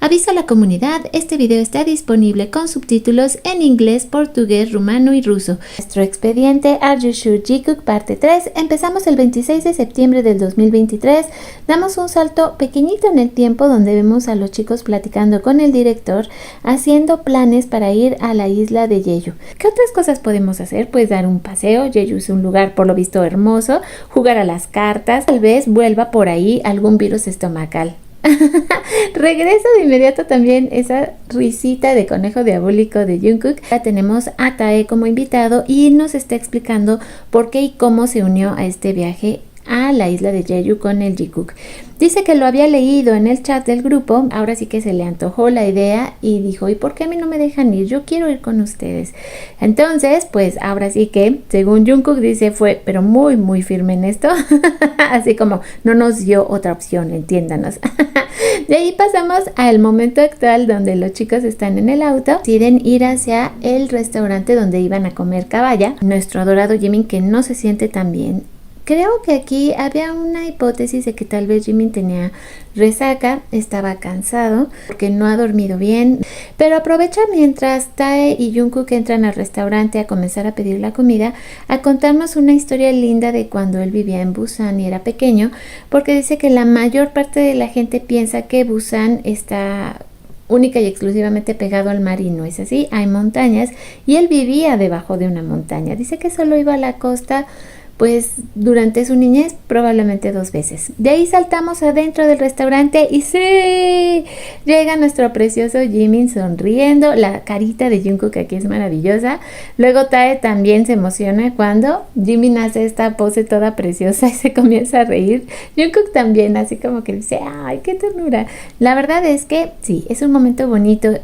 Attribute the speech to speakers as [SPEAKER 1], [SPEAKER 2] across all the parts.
[SPEAKER 1] Aviso a la comunidad, este video está disponible con subtítulos en inglés, portugués, rumano y ruso. Nuestro expediente Are You Sure Jikook parte 3. Empezamos el 26 de septiembre del 2023. Damos un salto pequeñito en el tiempo donde vemos a los chicos platicando con el director, haciendo planes para ir a la isla de Jeju. ¿Qué otras cosas podemos hacer? Pues dar un paseo. Jeju es un lugar por lo visto hermoso, jugar a las cartas, tal vez vuelva por ahí algún virus estomacal. Regresa de inmediato también esa risita de conejo diabólico de Jungkook. Ya tenemos a Tae como invitado y nos está explicando por qué y cómo se unió a este viaje a la isla de Jeju con el Jikook. Dice que lo había leído en el chat del grupo, ahora sí que se le antojó la idea y dijo, ¿y por qué a mí no me dejan ir? Yo quiero ir con ustedes. Entonces, pues ahora sí que, según Jungkook dice, fue pero muy firme en esto, así como no nos dio otra opción, entiéndanos. De ahí pasamos al momento actual donde los chicos están en el auto, deciden ir hacia el restaurante donde iban a comer caballa. Nuestro adorado Jimin, que no se siente tan bien. Creo que aquí había una hipótesis de que tal vez Jimin tenía resaca, estaba cansado porque no ha dormido bien, pero aprovecha mientras Tae y Jungkook entran al restaurante a comenzar a pedir la comida, a contarnos una historia linda de cuando él vivía en Busan y era pequeño, porque dice que la mayor parte de la gente piensa que Busan está única y exclusivamente pegado al mar y no es así, hay montañas y él vivía debajo de una montaña. Dice que solo iba a la costa pues durante su niñez probablemente 2 veces. De ahí saltamos adentro del restaurante y sí, llega nuestro precioso Jimin sonriendo, la carita de Jungkook aquí es maravillosa. Luego Tae también se emociona cuando Jimin hace esta pose toda preciosa y se comienza a reír. Jungkook también, así como que dice, ¡ay, qué ternura! La verdad es que sí, es un momento bonito,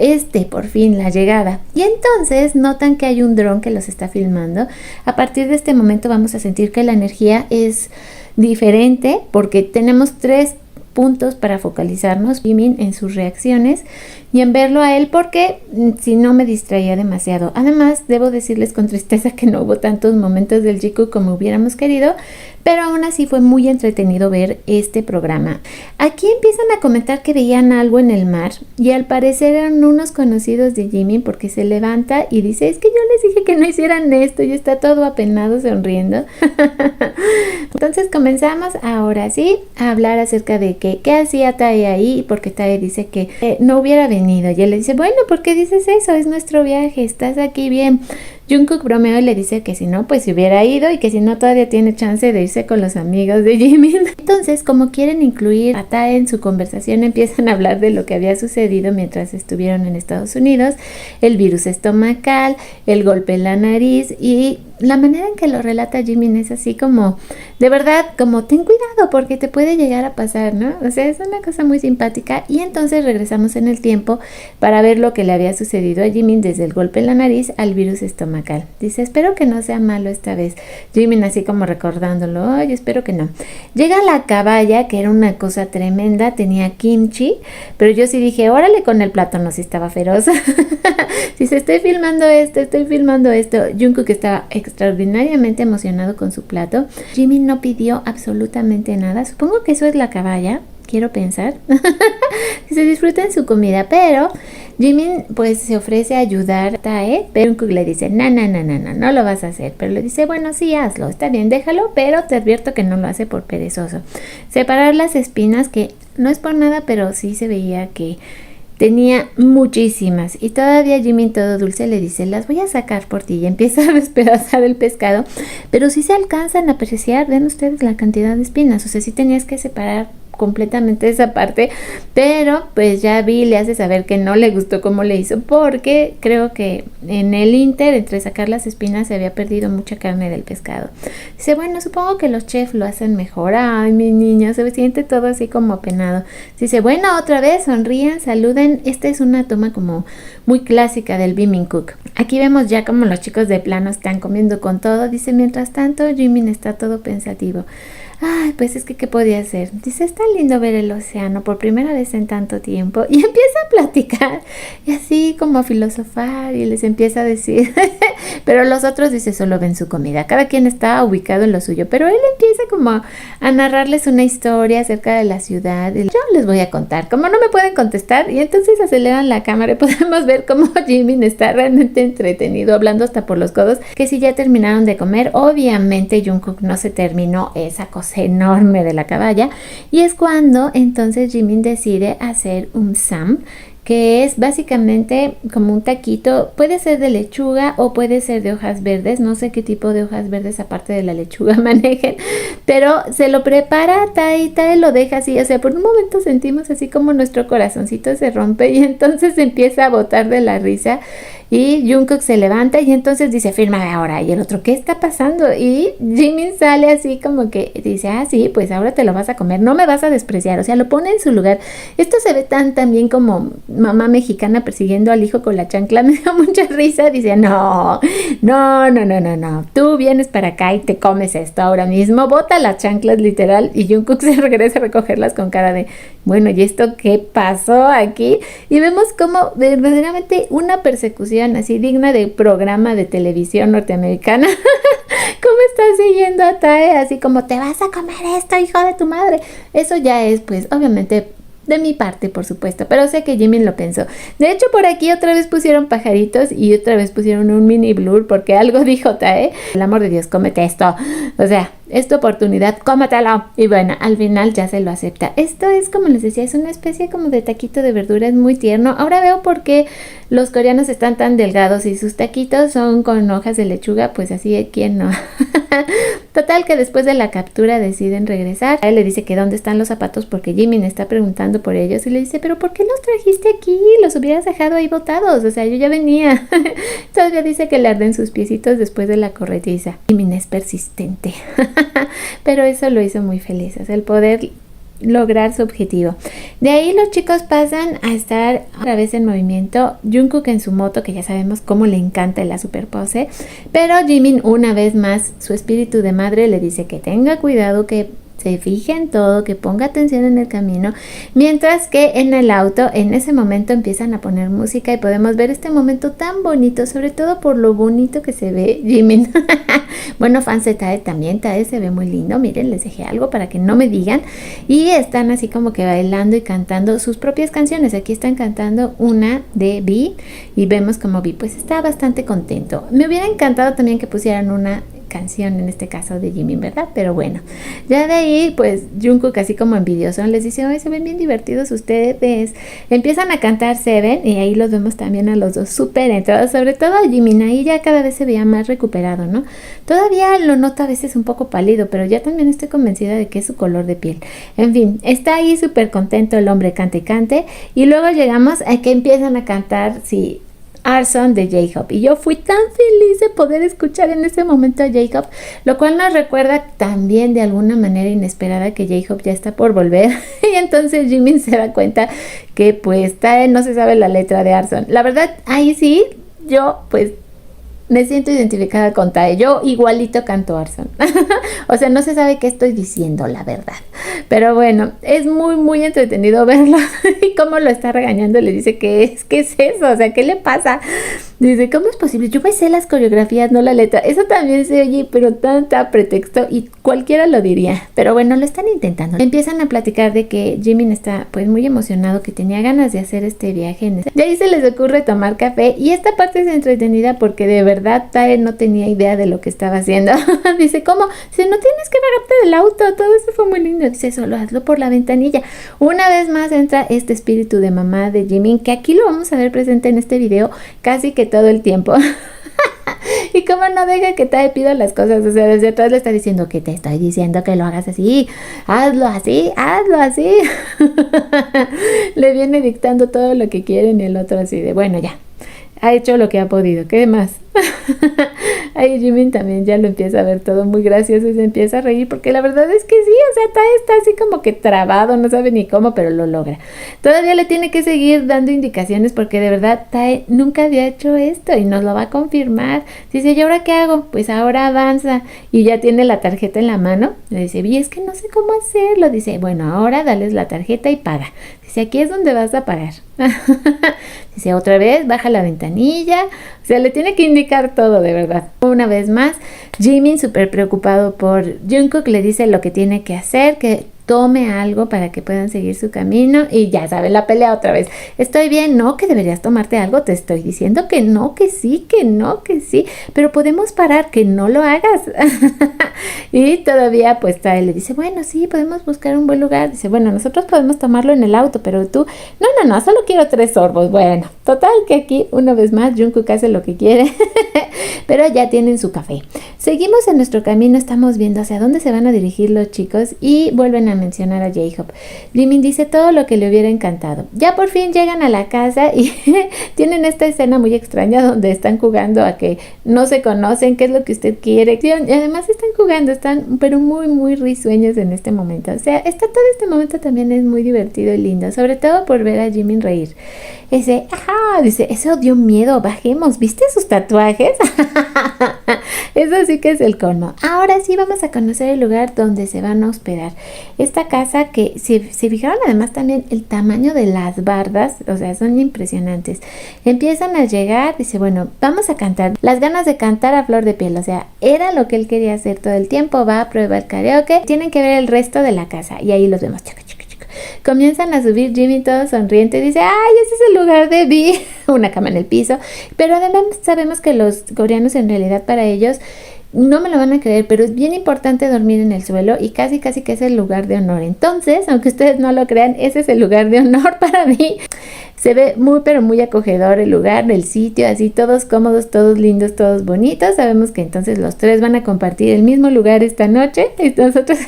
[SPEAKER 1] por fin la llegada. Y entonces notan que hay un dron que los está filmando. A partir de este momento vamos a sentir que la energía es diferente porque tenemos 3 puntos para focalizarnos, Jimin en sus reacciones y en verlo a él porque si no me distraía demasiado. Además, debo decirles con tristeza que no hubo tantos momentos del Jikook como hubiéramos querido, pero aún así fue muy entretenido ver este programa. Aquí empiezan a comentar que veían algo en el mar y al parecer eran unos conocidos de Jimin porque se levanta y dice, es que yo les dije que no hicieran esto y está todo apenado sonriendo. Entonces comenzamos ahora sí a hablar acerca de qué hacía Tae ahí, porque Tae dice que no hubiera venido y él le dice, bueno, ¿por qué dices eso? Es nuestro viaje, estás aquí bien. Jungkook bromea y le dice que si no, pues se hubiera ido y que si no todavía tiene chance de irse con los amigos de Jimin. Entonces, como quieren incluir a Tae en su conversación, empiezan a hablar de lo que había sucedido mientras estuvieron en Estados Unidos, el virus estomacal, el golpe en la nariz y la manera en que lo relata Jimin es así como, de verdad, como ten cuidado porque te puede llegar a pasar, ¿no? O sea, es una cosa muy simpática y entonces regresamos en el tiempo para ver lo que le había sucedido a Jimin desde el golpe en la nariz al virus estomacal. Dice, espero que no sea malo esta vez. Jimin así como recordándolo, ay, espero que no. Llega la caballa, que era una cosa tremenda, tenía kimchi, pero yo sí dije, órale con el plátano, si estaba feroz. Dice, estoy filmando esto. Jungkook estaba extraordinariamente emocionado con su plato. Jimin no pidió absolutamente nada. Supongo que eso es la caballa, quiero pensar. Se disfruten su comida, pero Jimin pues se ofrece a ayudar a Tae, pero Jungkook le dice, no lo vas a hacer, pero le dice, bueno, sí, hazlo, está bien, déjalo, pero te advierto que no lo hace por perezoso. Separar las espinas, que no es por nada, pero sí se veía que tenía muchísimas y todavía Jimin todo dulce le dice, las voy a sacar por ti y empieza a despedazar el pescado, pero si se alcanzan a apreciar, ven ustedes la cantidad de espinas, o sea, sí tenías que separar completamente esa parte, pero pues ya Vi le hace saber que no le gustó cómo le hizo porque creo que en el entre sacar las espinas se había perdido mucha carne del pescado. Dice, bueno, supongo que los chefs lo hacen mejor. Ay, mi niño, se siente todo así como apenado. Dice, bueno, otra vez, sonrían, saluden. Esta es una toma como muy clásica del Bibimbap. Aquí vemos ya como los chicos de plano están comiendo con todo. Dice, mientras tanto, Jimin está todo pensativo. Ay, pues es que ¿qué podía hacer? Dice, está lindo ver el océano por primera vez en tanto tiempo. Y empieza a platicar y así como a filosofar y les empieza a decir, pero los otros dice, solo ven su comida. Cada quien está ubicado en lo suyo, pero él empieza como a narrarles una historia acerca de la ciudad. Y yo les voy a contar, como no me pueden contestar, y entonces aceleran la cámara y podemos ver cómo Jimin está realmente entretenido, hablando hasta por los codos, que si ya terminaron de comer. Obviamente Jungkook no se terminó esa cosa enorme de la caballa, y es cuando entonces Jimin decide hacer un sam, que es básicamente como un taquito, puede ser de lechuga o puede ser de hojas verdes, no sé qué tipo de hojas verdes aparte de la lechuga manejen, pero se lo prepara Tae, Tae lo deja así, o sea, por un momento sentimos así como nuestro corazoncito se rompe y entonces empieza a botar de la risa. Y Jungkook se levanta y entonces dice, fírmame ahora. Y el otro, ¿qué está pasando? Y Jimin sale así como que dice, ah, sí, pues ahora te lo vas a comer, no me vas a despreciar. O sea, lo pone en su lugar. Esto se ve tan también como mamá mexicana persiguiendo al hijo con la chancla. Me dio mucha risa. Dice, no, tú vienes para acá y te comes esto ahora mismo. Bota las chanclas literal y Jungkook se regresa a recogerlas con cara de, bueno, ¿y esto qué pasó aquí? Y vemos como verdaderamente una persecución así digna de programa de televisión norteamericana. ¿Cómo estás siguiendo a Tae? Así como, te vas a comer esto, hijo de tu madre. Eso ya es, pues, obviamente de mi parte, por supuesto, pero sé que Jimin lo pensó. De hecho, por aquí otra vez pusieron pajaritos y otra vez pusieron un mini blur porque algo dijo Tae. El amor de Dios, cómete esto. O sea, es tu oportunidad, cómetelo. Y bueno, al final ya se lo acepta. Esto es, como les decía, es una especie como de taquito de verdura, es muy tierno. Ahora veo por qué los coreanos están tan delgados y sus taquitos son con hojas de lechuga, pues así, ¿quién no? Total que después de la captura deciden regresar. A él le dice que dónde están los zapatos porque Jimin está preguntando por ellos y le dice, pero ¿por qué los trajiste aquí? Los hubieras dejado ahí botados, o sea, yo ya venía. Todavía dice que le arden sus piecitos después de la corretiza. Jimin es persistente. Pero eso lo hizo muy feliz, o sea, el poder lograr su objetivo. De ahí los chicos pasan a estar otra vez en movimiento. Jungkook en su moto, que ya sabemos cómo le encanta la super pose, pero Jimin una vez más, su espíritu de madre le dice que tenga cuidado, que se fije en todo, que ponga atención en el camino, mientras que en el auto en ese momento empiezan a poner música y podemos ver este momento tan bonito, sobre todo por lo bonito que se ve Jimin. Bueno, fans de Tae también, Tae se ve muy lindo, miren, les dejé algo para que no me digan, y están así como que bailando y cantando sus propias canciones. Aquí están cantando una de V y vemos como V pues está bastante contento. Me hubiera encantado también que pusieran una canción, en este caso de Jimin, ¿verdad? Pero bueno, ya de ahí pues Jungkook así como envidioso les dice, ay, se ven bien divertidos ustedes. Empiezan a cantar Seven y ahí los vemos también a los dos súper entrados, sobre todo a Jimin. Ahí ya cada vez se veía más recuperado, ¿no? Todavía lo noto a veces un poco pálido, pero ya también estoy convencida de que es su color de piel. En fin, está ahí súper contento el hombre, cante y cante, y luego llegamos a que empiezan a cantar, sí, Arson de J-Hope, y yo fui tan feliz de poder escuchar en ese momento a J-Hope, lo cual nos recuerda también de alguna manera inesperada que J-Hope ya está por volver. Y entonces Jimin se da cuenta que pues Tae no se sabe la letra de Arson. La verdad, ahí sí, yo pues me siento identificada con Tae. Yo igualito canto Arson. O sea, no se sabe qué estoy diciendo, la verdad. Pero bueno, es muy entretenido verlo. Y cómo lo está regañando. Le dice, ¿qué es eso? O sea, ¿qué le pasa? Dice, ¿cómo es posible? Yo me sé las coreografías, no la letra. Eso también se oye, pero tanta pretexto. Y cualquiera lo diría. Pero bueno, lo están intentando. Empiezan a platicar de que Jimin está pues muy emocionado, que tenía ganas de hacer este viaje. Y ahí se les ocurre tomar café. Y esta parte es entretenida porque de verdad Tae no tenía idea de lo que estaba haciendo. Dice, ¿cómo? Dice, no tienes que bajarte del auto, todo eso fue muy lindo. Dice, solo hazlo por la ventanilla. Una vez más entra este espíritu de mamá de Jimin, que aquí lo vamos a ver presente en este video casi que todo el tiempo. Y como no deja que Tae pida las cosas, o sea, desde atrás le está diciendo, que te estoy diciendo que lo hagas así, hazlo así, hazlo así. Le viene dictando todo lo que quiere, y el otro así de, bueno, ya, ha hecho lo que ha podido, ¿qué más? Ahí Jimin también ya lo empieza a ver todo muy gracioso y se empieza a reír porque la verdad es que sí, o sea, Tae está así como que trabado, no sabe ni cómo, pero lo logra. Todavía le tiene que seguir dando indicaciones porque de verdad Tae nunca había hecho esto y nos lo va a confirmar. Dice, ¿y ahora qué hago? Pues ahora avanza y ya tiene la tarjeta en la mano. Le dice, y es que no sé cómo hacerlo. Dice, bueno, ahora dales la tarjeta y paga. Dice, aquí es donde vas a pagar. Dice, otra vez, baja la ventanilla. O sea, le tiene que indicar todo, de verdad. Una vez más, Jimin, súper preocupado por Jungkook, le dice lo que tiene que hacer, que tome algo para que puedan seguir su camino y ya saben la pelea otra vez. Estoy bien, no, que deberías tomarte algo, te estoy diciendo que no, que sí, que no, que sí, pero podemos parar, que no lo hagas. Y todavía pues Tae le dice, bueno, sí, podemos buscar un buen lugar. Dice, bueno, nosotros podemos tomarlo en el auto, pero tú, no, solo quiero 3 sorbos. Bueno, total que aquí una vez más Jungkook hace lo que quiere, pero ya tienen su café. Seguimos en nuestro camino, estamos viendo hacia dónde se van a dirigir los chicos y vuelven a mencionar a J-Hope. Jimin dice todo lo que le hubiera encantado. Ya por fin llegan a la casa y tienen esta escena muy extraña donde están jugando a que no se conocen, qué es lo que usted quiere. Y además están jugando, están pero muy, muy risueños en este momento. O sea, todo este momento también es muy divertido y lindo, sobre todo por ver a Jimin reír. Dice, ajá, dice, eso dio miedo, bajemos, ¿viste sus tatuajes? Eso sí que es el colmo. Ahora sí vamos a conocer el lugar donde se van a hospedar. Esta casa que, si se fijaron además también el tamaño de las bardas, o sea, son impresionantes. Empiezan a llegar, dice, bueno, vamos a cantar. Las ganas de cantar a flor de piel, o sea, era lo que él quería hacer todo el tiempo, va a prueba el karaoke. Tienen que ver el resto de la casa y ahí los vemos. Comienzan a subir, Jimin todo sonriente dice, ay, ese es el lugar de Vi, una cama en el piso, pero además sabemos que los coreanos en realidad para ellos, no me lo van a creer, pero es bien importante dormir en el suelo y casi que es el lugar de honor. Entonces, aunque ustedes no lo crean, ese es el lugar de honor para mí. Se ve muy pero muy acogedor el lugar, el sitio, así todos cómodos, todos lindos, todos bonitos. Sabemos que entonces los tres van a compartir el mismo lugar esta noche. Y nosotros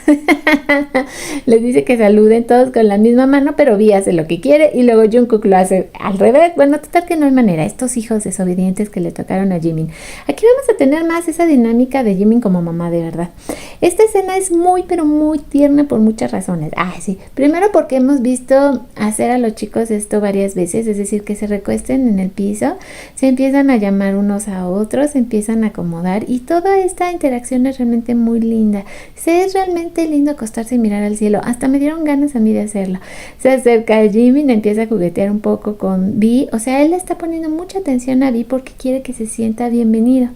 [SPEAKER 1] les dice que saluden todos con la misma mano, pero Vi hace lo que quiere y luego Jungkook lo hace al revés. Bueno, total que no hay manera. Estos hijos desobedientes que le tocaron a Jimin. Aquí vamos a tener más esa dinámica de Jimin como mamá, de verdad. Esta escena es muy pero muy tierna por muchas razones. Sí. Primero porque hemos visto hacer a los chicos esto varias veces, es decir, que se recuesten en el piso, se empiezan a llamar unos a otros, se empiezan a acomodar y toda esta interacción es realmente muy linda. Es realmente lindo acostarse y mirar al cielo, hasta me dieron ganas a mí de hacerlo. Se acerca a Jimin, empieza a juguetear un poco con Vi, o sea, él le está poniendo mucha atención a Vi porque quiere que se sienta bienvenido.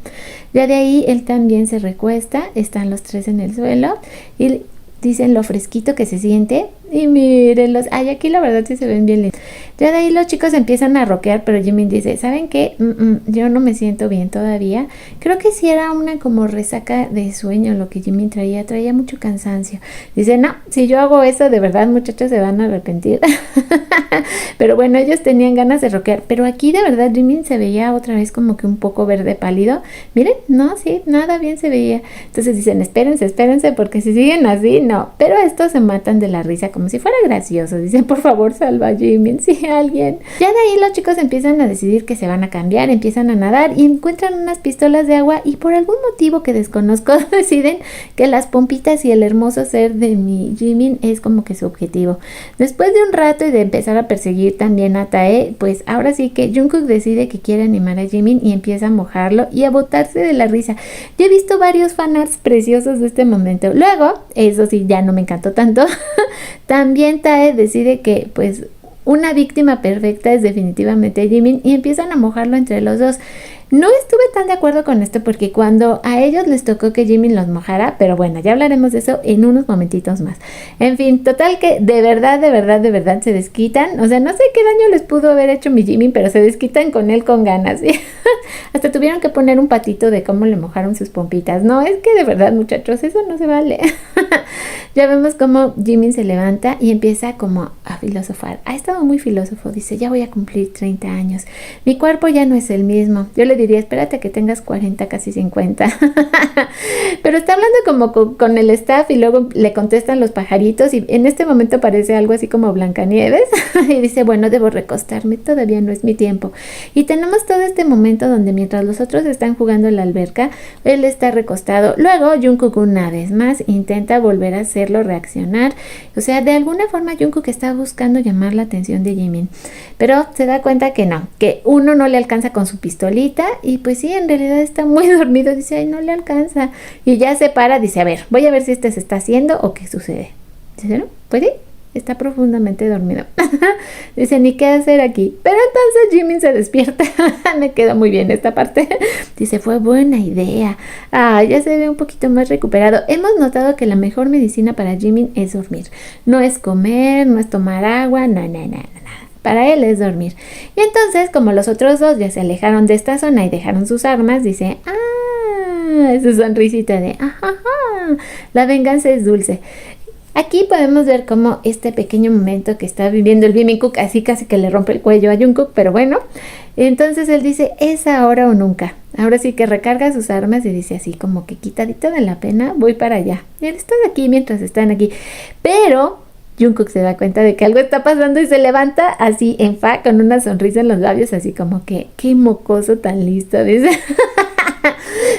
[SPEAKER 1] Ya de ahí él también se recuesta, están los tres en el suelo y dicen lo fresquito que se siente. Y mírenlos, aquí la verdad sí se ven bien lindos. Ya de ahí los chicos empiezan a rockear, pero Jimin dice, ¿saben qué? Yo no me siento bien todavía. Creo que sí era una como resaca de sueño lo que Jimin traía mucho cansancio. Dice, no, si yo hago eso, de verdad muchachos se van a arrepentir. Pero bueno, ellos tenían ganas de rockear, pero aquí de verdad Jimin se veía otra vez como que un poco verde pálido. Miren, no, sí, nada bien se veía. Entonces dicen, espérense, porque si siguen así, no. Pero estos se matan de la risa como si fuera gracioso. Dicen, por favor, salva a Jimin, si alguien. Ya de ahí los chicos empiezan a decidir que se van a cambiar, empiezan a nadar y encuentran unas pistolas de agua y por algún motivo que desconozco deciden que las pompitas y el hermoso ser de mi Jimin es como que su objetivo. Después de un rato y de empezar a perseguir también a Tae, pues ahora sí que Jungkook decide que quiere animar a Jimin y empieza a mojarlo y a botarse de la risa. Yo he visto varios fanarts preciosos de este momento. Luego, eso sí, ya no me encantó tanto. También Tae decide que pues una víctima perfecta es definitivamente Jimin y empiezan a mojarlo entre los dos. No estuve tan de acuerdo con esto porque cuando a ellos les tocó que Jimin los mojara, pero bueno, ya hablaremos de eso en unos momentitos más. En fin, total que de verdad se desquitan. O sea, no sé qué daño les pudo haber hecho mi Jimin, pero se desquitan con él con ganas. Hasta tuvieron que poner un patito de cómo le mojaron sus pompitas. No, es que de verdad, muchachos, eso no se vale. Ya vemos cómo Jimin se levanta y empieza como a filosofar. Ha estado muy filósofo, dice, ya voy a cumplir 30 años. Mi cuerpo ya no es el mismo. Yo le diría, espérate que tengas 40, casi 50. Pero está hablando como con el staff y luego le contestan los pajaritos y en este momento parece algo así como Blancanieves y dice, bueno, debo recostarme, todavía no es mi tiempo. Y tenemos todo este momento donde mientras los otros están jugando en la alberca, él está recostado. Luego Jungkook una vez más intenta volver a hacerlo reaccionar. O sea, de alguna forma Jungkook está buscando llamar la atención de Jimin, pero se da cuenta que no, que uno no le alcanza con su pistolita y pues sí, en realidad está muy dormido, dice, ay, no le alcanza. Y ya se para, dice, a ver, voy a ver si este se está haciendo o qué sucede. Dice, ¿no? ¿Puede? Está profundamente dormido. Dice, ni qué hacer aquí. Pero entonces Jimin se despierta. Me quedó muy bien esta parte. Dice, fue buena idea. Ah, ya se ve un poquito más recuperado. Hemos notado que la mejor medicina para Jimin es dormir. No es comer, no es tomar agua, no. Para él es dormir. Y entonces, como los otros dos ya se alejaron de esta zona y dejaron sus armas, dice, su sonrisita de, la venganza es dulce. Aquí podemos ver cómo este pequeño momento que está viviendo el Jungkook, así casi que le rompe el cuello a Jungkook, pero bueno, entonces él dice, es ahora o nunca. Ahora sí que recarga sus armas y dice así como que quitadito de la pena, voy para allá. Y él está aquí mientras están aquí, pero Jungkook se da cuenta de que algo está pasando y se levanta así en fa, con una sonrisa en los labios, así como que, qué mocoso tan listo, dice.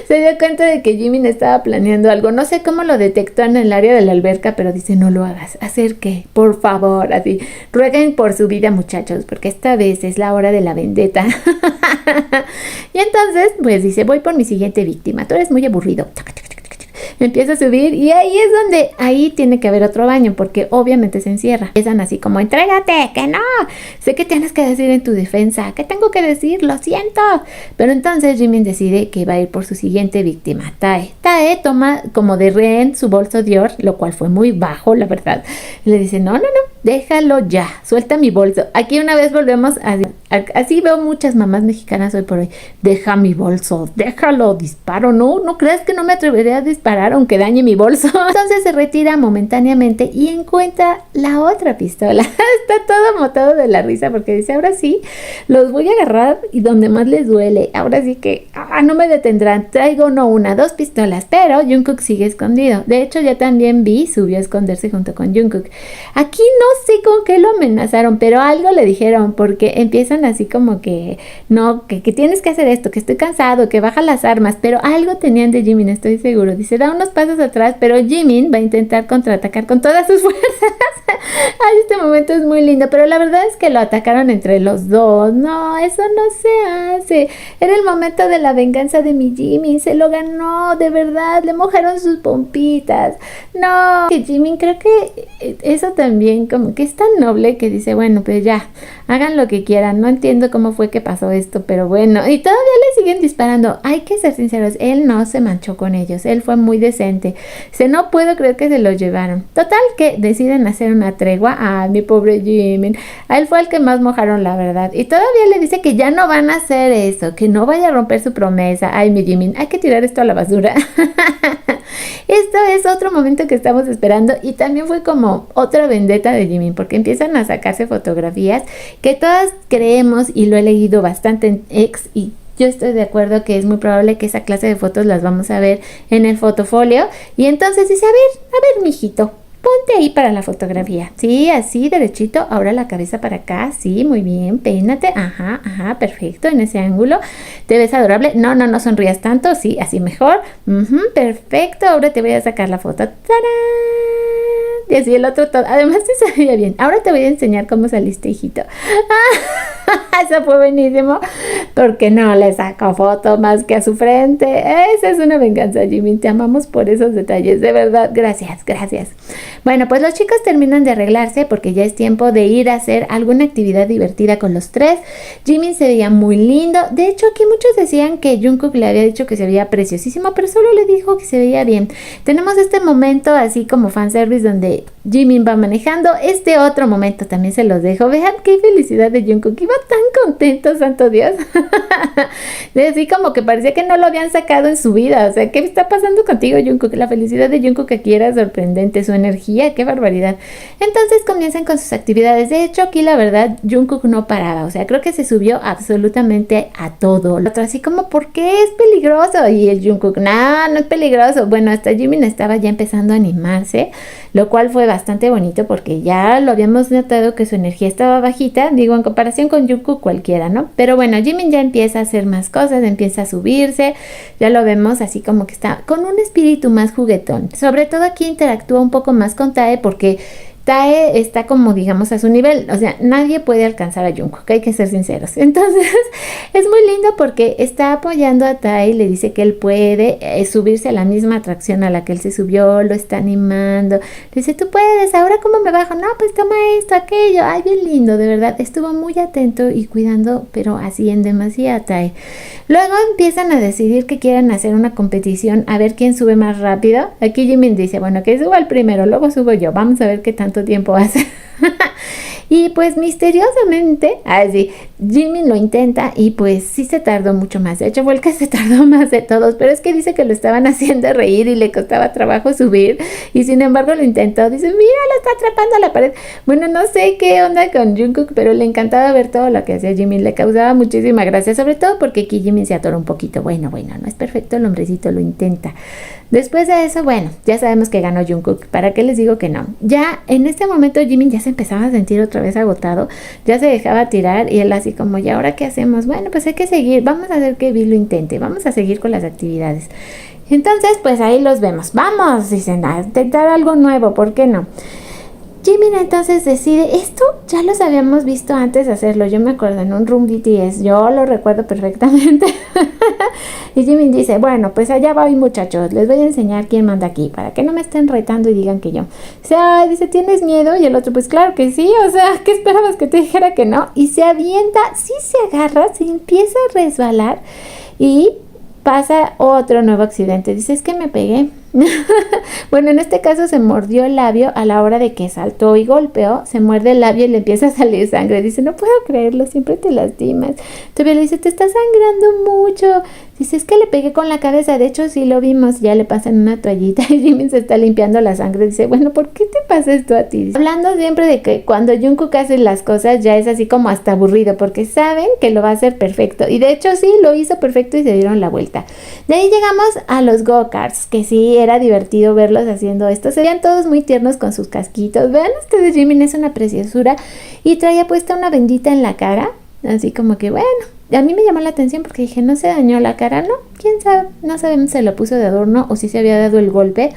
[SPEAKER 1] Se dio cuenta de que Jimin estaba planeando algo. No sé cómo lo detectó en el área de la alberca, pero dice, no lo hagas. ¿Hacer qué? Por favor, así. Rueguen por su vida, muchachos, porque esta vez es la hora de la vendetta. Y entonces, pues dice, voy por mi siguiente víctima. Tú eres muy aburrido. Empieza a subir y ahí es donde, ahí tiene que haber otro baño porque obviamente se encierra. Empiezan así como, entrégate, que no, sé que tienes que decir en tu defensa, ¿qué tengo que decir? Lo siento. Pero entonces Jimin decide que va a ir por su siguiente víctima, Tae. Tae toma como de rehén su bolso Dior, lo cual fue muy bajo, la verdad. Y le dice, no, déjalo ya, suelta mi bolso. Aquí una vez volvemos a así veo muchas mamás mexicanas hoy por hoy. Deja mi bolso, déjalo, disparo. No creas que no me atreveré a disparar aunque dañe mi bolso. Entonces se retira momentáneamente y encuentra la otra pistola. Está todo motado de la risa porque dice, ahora sí, los voy a agarrar y donde más les duele. Ahora sí que no me detendrán. Traigo no una, dos pistolas, pero Jungkook sigue escondido. De hecho, ya también Vi subió a esconderse junto con Jungkook. Aquí no sé con qué lo amenazaron, pero algo le dijeron porque empiezan así como que no, que tienes que hacer esto, que estoy cansado, que baja las armas, pero algo tenían de Jimin, estoy seguro. Dice, da unos pasos atrás, pero Jimin va a intentar contraatacar con todas sus fuerzas. Ay, este momento es muy lindo, pero la verdad es que lo atacaron entre los dos. No, eso no se hace. Era el momento de la venganza de mi Jimin, se lo ganó, de verdad, le mojaron sus pompitas. No, que Jimin, creo que eso también como que es tan noble que dice, bueno, pues ya, hagan lo que quieran, no entiendo cómo fue que pasó esto, pero bueno, y todavía le siguen disparando. Hay que ser sinceros, él no se manchó con ellos, él fue muy decente. No puedo creer que se lo llevaron. Total que deciden hacer una tregua. Ah, mi pobre Jimin, a él fue el que más mojaron, la verdad, y todavía le dice que ya no van a hacer eso, que no vaya a romper su promesa. Ay, mi Jimin, hay que tirar esto a la basura. Esto es otro momento que estamos esperando y también fue como otra vendetta de Jimin porque empiezan a sacarse fotografías que todas creemos, y lo he leído bastante en X, y yo estoy de acuerdo que es muy probable que esa clase de fotos las vamos a ver en el fotofolio. Y entonces dice, a ver, mijito, ponte ahí para la fotografía. Sí, así, derechito. Ahora la cabeza para acá. Sí, muy bien. Peínate. Ajá, perfecto. En ese ángulo. ¿Te ves adorable? No sonrías tanto. Sí, así mejor. Perfecto. Ahora te voy a sacar la foto. ¡Tarán! Y así el otro todo. Además te salía bien. Ahora te voy a enseñar cómo saliste, hijito. Eso fue buenísimo. Porque no le sacó foto más que a su frente. Esa es una venganza, Jimin. Te amamos por esos detalles. De verdad, gracias. Bueno, pues los chicos terminan de arreglarse porque ya es tiempo de ir a hacer alguna actividad divertida con los tres. Jimin se veía muy lindo. De hecho, aquí muchos decían que Jungkook le había dicho que se veía preciosísimo, pero solo le dijo que se veía bien. Tenemos este momento así como fanservice donde Jimin va manejando. Este otro momento también se los dejo. Vean qué felicidad de Jungkook. Iba tan contentos, santo Dios. Así como que parecía que no lo habían sacado en su vida. O sea, ¿qué está pasando contigo, Jungkook? La felicidad de Jungkook aquí era sorprendente, su energía, qué barbaridad. Entonces comienzan con sus actividades. De hecho, aquí la verdad, Jungkook no paraba. O sea, creo que se subió absolutamente a todo. Lo otro así como, ¿por qué es peligroso? Y el Jungkook, no es peligroso. Bueno, hasta Jimin estaba ya empezando a animarse, lo cual fue bastante bonito porque ya lo habíamos notado que su energía estaba bajita, digo, en comparación con Jungkook cualquiera, ¿no? Pero bueno, Jimin ya empieza a hacer más cosas, empieza a subirse, ya lo vemos así como que está con un espíritu más juguetón. Sobre todo aquí interactúa un poco más con Tae porque Tae está como, digamos, a su nivel. O sea, nadie puede alcanzar a Jungkook, hay que ser sinceros. Entonces, es muy lindo porque está apoyando a Tae, le dice que él puede subirse a la misma atracción a la que él se subió, lo está animando. Le dice, tú puedes, ¿ahora cómo me bajo? No, pues toma esto, aquello. Ay, bien lindo, de verdad. Estuvo muy atento y cuidando, pero así en demasía a Tae. Luego empiezan a decidir que quieren hacer una competición, a ver quién sube más rápido. Aquí Jimin dice, bueno, que suba el primero, luego subo yo. Vamos a ver qué tanto tiempo hace. Y pues misteriosamente, así, Jimin lo intenta y pues sí se tardó mucho más. De hecho fue el que se tardó más de todos, pero es que dice que lo estaban haciendo reír y le costaba trabajo subir y sin embargo lo intentó. Dice, mira, lo está atrapando a la pared. Bueno, no sé qué onda con Jungkook, pero le encantaba ver todo lo que hacía Jimin. Le causaba muchísima gracia, sobre todo porque aquí Jimin se atoró un poquito. Bueno, no es perfecto, el hombrecito lo intenta. Después de eso, bueno, ya sabemos que ganó Jungkook. ¿Para qué les digo que no? Ya en este momento Jimin ya se empezaba a sentir otra vez agotado. Ya se dejaba tirar y él así como, ¿y ahora qué hacemos? Bueno, pues hay que seguir. Vamos a hacer que Vi lo intente. Vamos a seguir con las actividades. Entonces, pues ahí los vemos. Vamos, dicen, a intentar algo nuevo. ¿Por qué no? Jimin entonces decide, esto ya los habíamos visto antes de hacerlo, yo me acuerdo en un Room BTS, yo lo recuerdo perfectamente. Y Jimin dice, bueno, pues allá voy muchachos, les voy a enseñar quién manda aquí, para que no me estén retando y digan que yo. O sea, dice, ¿tienes miedo? Y el otro, pues claro que sí, o sea, ¿qué esperabas que te dijera que no? Y se avienta, sí se agarra, se empieza a resbalar y pasa otro nuevo accidente. Dice, es que me pegué. Bueno, en este caso se mordió el labio a la hora de que saltó y golpeó, se muerde el labio y le empieza a salir sangre. Dice, no puedo creerlo, siempre te lastimas. Todavía le dice, te está sangrando mucho. Dice, es que le pegué con la cabeza, de hecho sí lo vimos, ya le pasan una toallita y Jimin se está limpiando la sangre. Dice, bueno, ¿por qué te pasa esto a ti? Dice, hablando siempre de que cuando Jungkook hace las cosas ya es así como hasta aburrido, porque saben que lo va a hacer perfecto. Y de hecho sí, lo hizo perfecto y se dieron la vuelta. De ahí llegamos a los go-karts, que sí, era divertido verlos haciendo esto. Se veían todos muy tiernos con sus casquitos. Vean ustedes, Jimin es una preciosura y traía puesta una bendita en la cara, así como que bueno, a mí me llamó la atención porque dije, ¿no se dañó la cara? No, quién sabe, no sabemos si se lo puso de adorno o si se había dado el golpe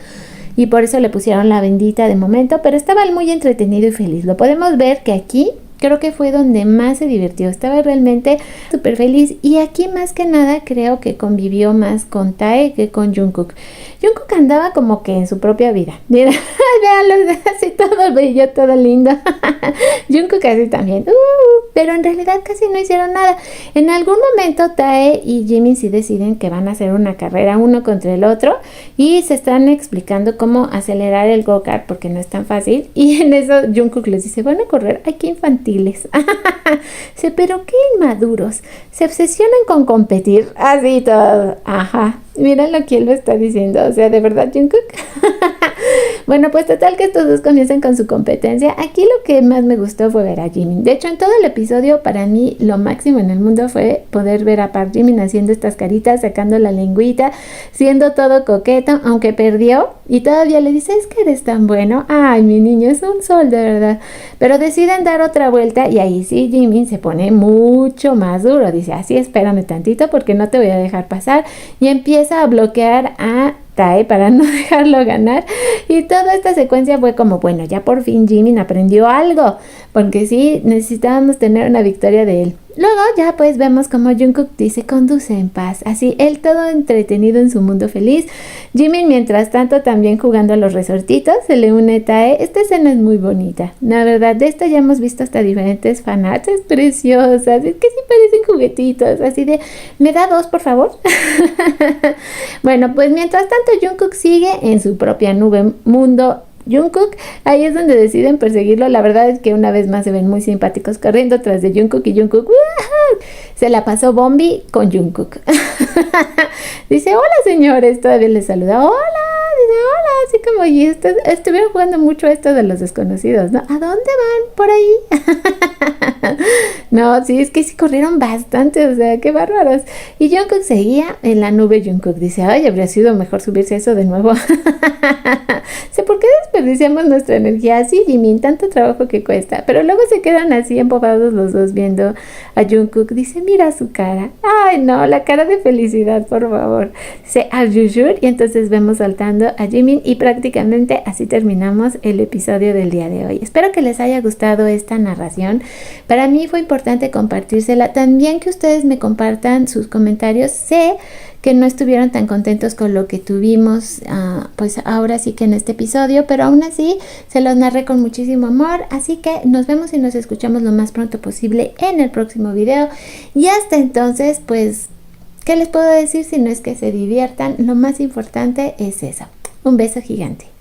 [SPEAKER 1] y por eso le pusieron la bendita de momento, pero estaba muy entretenido y feliz. Lo podemos ver que aquí creo que fue donde más se divirtió, estaba realmente súper feliz y aquí más que nada creo que convivió más con Tae que con Jungkook. Jungkook andaba como que en su propia vida. Mira, véanlo, así todo bello, todo lindo. Jungkook así también. Pero en realidad casi no hicieron nada. En algún momento Tae y Jimin sí deciden que van a hacer una carrera uno contra el otro y se están explicando cómo acelerar el go-kart porque no es tan fácil. Y en eso Jungkook les dice, van a correr, ay, qué infantiles. Dice, pero qué inmaduros. Se obsesionan con competir. Así todo. Ajá. Miren lo que él lo está diciendo, o sea, ¿de verdad, Jungkook? Bueno, pues total que estos dos comienzan con su competencia. Aquí lo que más me gustó fue ver a Jimin. De hecho, en todo el episodio, para mí, lo máximo en el mundo fue poder ver a Park Jimin haciendo estas caritas, sacando la lengüita, siendo todo coqueto, aunque perdió. Y todavía le dice, es que eres tan bueno. Ay, mi niño, es un sol, de verdad. Pero deciden dar otra vuelta y ahí sí, Jimin se pone mucho más duro. Dice, así espérame tantito porque no te voy a dejar pasar. Y empieza a bloquear a Tae para no dejarlo ganar y toda esta secuencia fue como bueno, ya por fin Jimin aprendió algo porque sí necesitábamos tener una victoria de él. Luego ya pues vemos como Jungkook dice conduce en paz, así él todo entretenido en su mundo feliz. Jimin mientras tanto también jugando a los resortitos, se le une Tae. Esta escena es muy bonita, la verdad, de esta ya hemos visto hasta diferentes fanarts, es preciosas, es que sí parecen juguetitos, así de, ¿me da dos por favor? Bueno, pues mientras tanto Jungkook sigue en su propia nube mundo Jungkook, ahí es donde deciden perseguirlo. La verdad es que una vez más se ven muy simpáticos corriendo tras de Jungkook y Jungkook Se la pasó Bombi con Jungkook. Dice, hola señores, todavía les saluda. Hola, dice, hola, así como, y estuvieron jugando mucho esto de los desconocidos, ¿no? ¿A dónde van? Por ahí. No, sí, es que sí corrieron bastante, o sea, qué bárbaros. Y Jungkook seguía en la nube. Jungkook dice, ay, habría sido mejor subirse a eso de nuevo. Sé, ¿por qué desperdiciamos nuestra energía así, Jimin? Tanto trabajo que cuesta. Pero luego se quedan así embobados los dos viendo a Jungkook. Dice, mira su cara. Ay, no, la cara de felicidad, por favor. Dice, ¿Are you sure? Y entonces vemos saltando a Jimin y prácticamente así terminamos el episodio del día de hoy. Espero que les haya gustado esta narración. Para mí fue importante compartírsela. También que ustedes me compartan sus comentarios. Sé que no estuvieron tan contentos con lo que tuvimos, pues ahora sí que en este episodio, pero aún así se los narré con muchísimo amor, así que nos vemos y nos escuchamos lo más pronto posible en el próximo video, y hasta entonces, pues, ¿qué les puedo decir si no es que se diviertan? Lo más importante es eso. Un beso gigante.